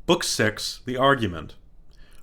Book 6, The Argument.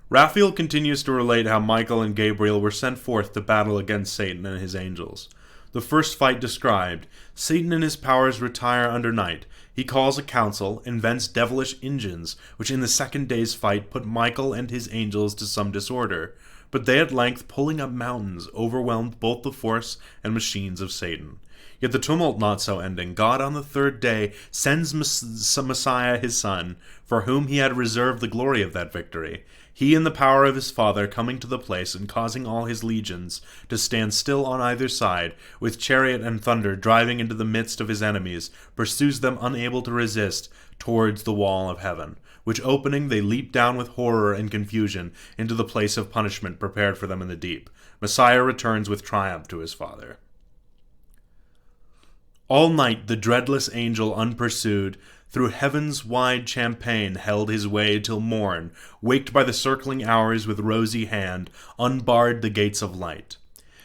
Raphael continues to relate how Michael and Gabriel were sent forth to battle against Satan and his angels. The first fight described, Satan and his powers retire under night. He calls a council, invents devilish engines, which in the second day's fight put Michael and his angels to some disorder. But they at length, pulling up mountains, overwhelmed both the force and machines of Satan. Yet the tumult not so ending, God on the third day sends Messiah his Son, for whom he had reserved the glory of that victory. He in the power of his Father coming to the place and causing all his legions to stand still on either side, with chariot and thunder driving into the midst of his enemies, pursues them unable to resist towards the wall of heaven, which opening they leap down with horror and confusion into the place of punishment prepared for them in the deep. Messiah returns with triumph to his Father. All night the dreadless angel unpursued through heaven's wide champaign held his way till morn, waked by the circling hours with rosy hand, unbarred the gates of light.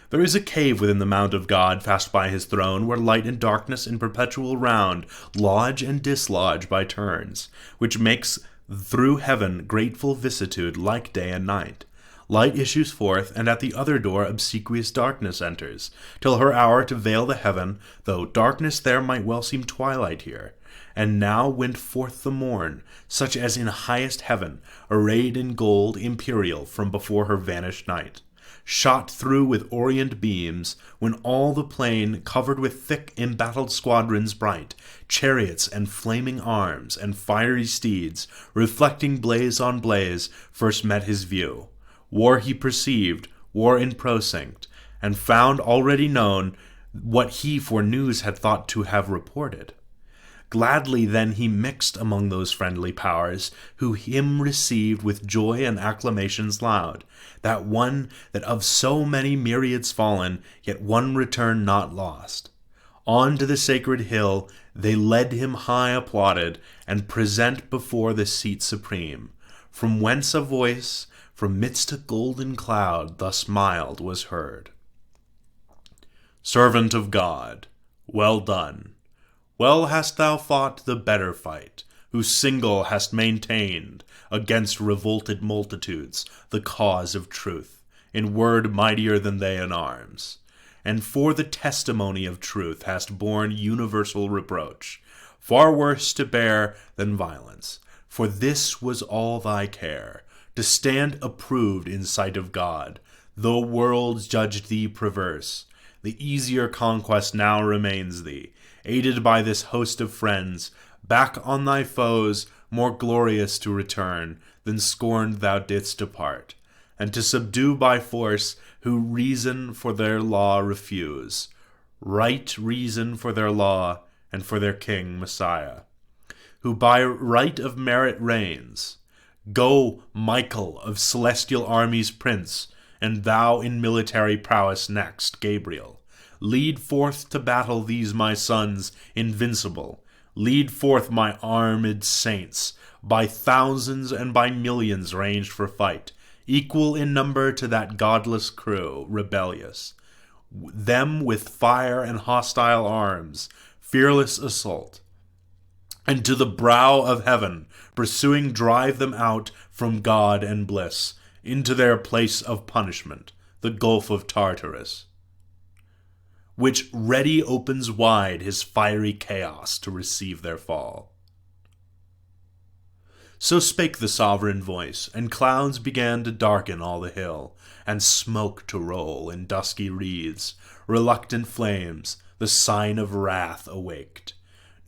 There is a cave within the mount of God, fast by his throne, where light and darkness in perpetual round lodge and dislodge by turns, which makes through heaven grateful vicissitude like day and night. Light issues forth, and at the other door obsequious darkness enters, till her hour to veil the heaven, though darkness there might well seem twilight here. And now went forth the morn, such as in highest heaven, arrayed in gold imperial from before her vanished night, shot through with orient beams, when all the plain, covered with thick embattled squadrons bright, chariots and flaming arms, and fiery steeds, reflecting blaze on blaze, first met his view. War he perceived, war in procinct, and found already known what he for news had thought to have reported. Gladly then he mixed among those friendly powers, who him received with joy and acclamations loud, that one that of so many myriads fallen, yet one return not lost. On to the sacred hill they led him high applauded, and present before the seat supreme, from whence a voice, from midst a golden cloud, thus mild was heard. Servant of God, well done. Well hast thou fought the better fight, who single hast maintained, against revolted multitudes, the cause of truth, in word mightier than they in arms. And for the testimony of truth hast borne universal reproach, far worse to bear than violence. For this was all thy care, to stand approved in sight of God, though worlds judged thee perverse. The easier conquest now remains thee, aided by this host of friends, back on thy foes, more glorious to return, than scorned thou didst depart, and to subdue by force, who reason for their law refuse, right reason for their law, and for their king Messiah, who by right of merit reigns. Go, Michael, of celestial armies prince, and thou in military prowess next, Gabriel. Lead forth to battle these my sons, invincible. Lead forth my armed saints, by thousands and by millions ranged for fight, equal in number to that godless crew, rebellious. Them with fire and hostile arms, fearless assault. And to the brow of heaven, pursuing drive them out from God and bliss, into their place of punishment, the gulf of Tartarus, which ready opens wide his fiery chaos to receive their fall. So spake the sovereign voice, and clouds began to darken all the hill, and smoke to roll in dusky wreaths, reluctant flames, the sign of wrath awaked.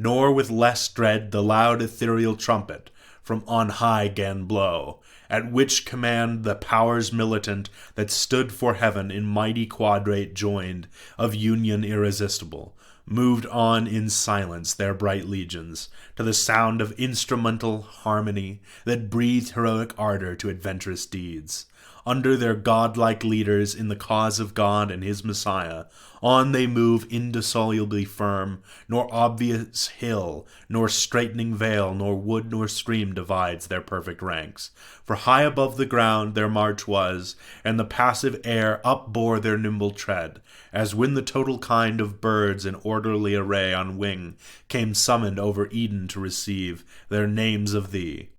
Nor with less dread the loud ethereal trumpet from on high 'gan blow, at which command the powers militant that stood for heaven in mighty quadrate joined, of union irresistible, moved on in silence their bright legions, to the sound of instrumental harmony that breathed heroic ardor to adventurous deeds. Under their godlike leaders in the cause of God and his Messiah, on they move indissolubly firm, nor obvious hill, nor straightening vale, nor wood nor stream divides their perfect ranks. For high above the ground their march was, and the passive air upbore their nimble tread, as when the total kind of birds in orderly array on wing came summoned over Eden to receive their names of thee.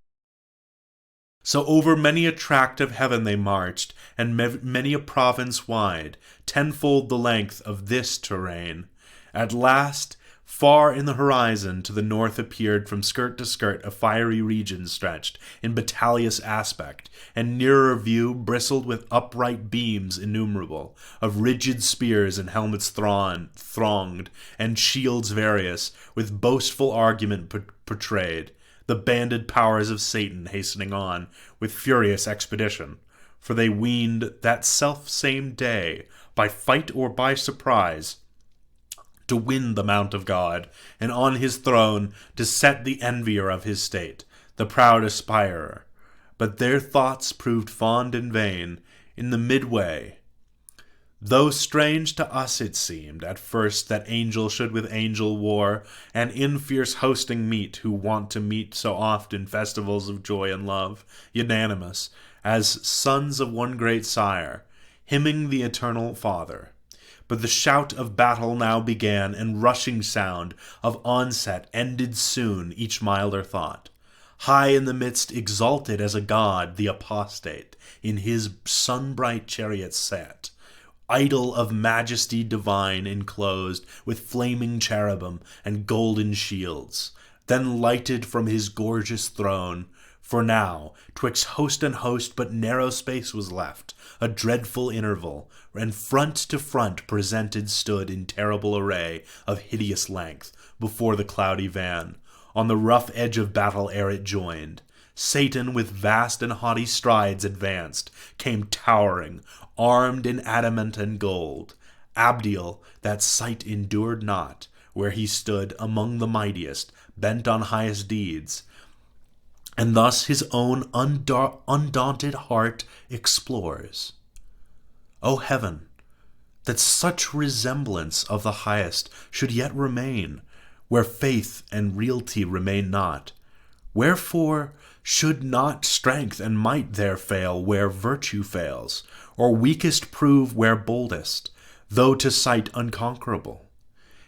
So over many a tract of heaven they marched, and many a province wide, tenfold the length of this terrain. At last, far in the horizon to the north appeared from skirt to skirt a fiery region stretched in battailous aspect, and nearer view bristled with upright beams innumerable, of rigid spears and helmets thronged, and shields various, with boastful argument portrayed, the banded powers of Satan hastening on with furious expedition, for they weened that self-same day, by fight or by surprise, to win the mount of God, and on his throne to set the envier of his state, the proud aspirer. But their thoughts proved fond and vain in the midway. Though strange to us it seemed at first that angel should with angel war, and in fierce hosting meet, who want to meet so oft in festivals of joy and love, unanimous, as sons of one great sire, hymning the eternal Father. But the shout of battle now began, and rushing sound of onset ended soon each milder thought. High in the midst, exalted as a god, the apostate in his sun-bright chariot sat, idol of majesty divine, enclosed with flaming cherubim and golden shields. Then lighted from his gorgeous throne, for now, twixt host and host but narrow space was left, a dreadful interval, and front to front presented stood in terrible array of hideous length, before the cloudy van, on the rough edge of battle ere it joined. Satan with vast and haughty strides advanced, came towering, armed in adamant and gold. Abdiel, that sight endured not, where he stood among the mightiest, bent on highest deeds, and thus his own undaunted heart explores. O heaven, that such resemblance of the highest should yet remain, where faith and realty remain not. Wherefore should not strength and might there fail where virtue fails, or weakest prove where boldest, though to sight unconquerable?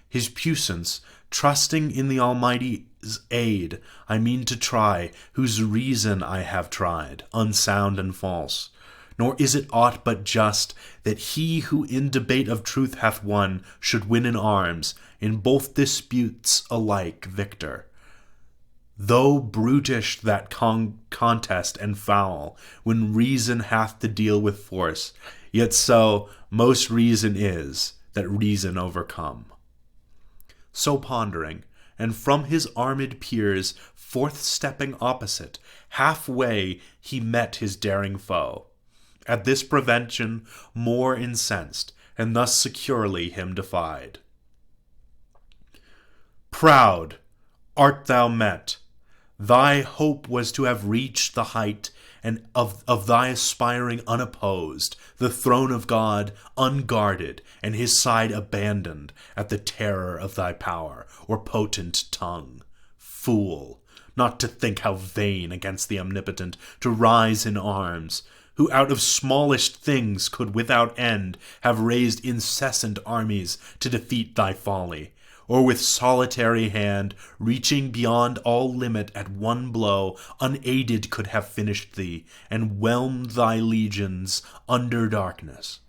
His puissance, trusting in the Almighty's aid, I mean to try, whose reason I have tried, unsound and false. Nor is it aught but just that he who in debate of truth hath won should win in arms, in both disputes alike victor. Though brutish that contest and foul, when reason hath to deal with force, yet so most reason is, that reason overcome. So pondering, and from his armed peers forth stepping opposite, halfway he met his daring foe. At this prevention more incensed, and thus securely him defied. Proud art thou met. Thy hope was to have reached the height and of thy aspiring unopposed, the throne of God unguarded, and his side abandoned at the terror of thy power, or potent tongue. Fool, not to think how vain against the omnipotent to rise in arms, who out of smallest things could without end have raised incessant armies to defeat thy folly, or with solitary hand, reaching beyond all limit at one blow, unaided could have finished thee, and whelmed thy legions under darkness.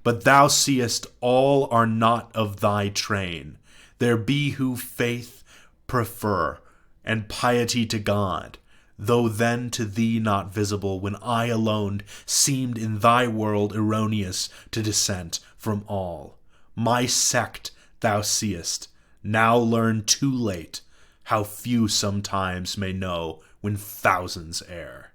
But thou seest all are not of thy train. There be who faith prefer, and piety to God, though then to thee not visible, when I alone seemed in thy world erroneous to dissent from all. My sect, thou seest, now learn too late, how few sometimes may know when thousands err.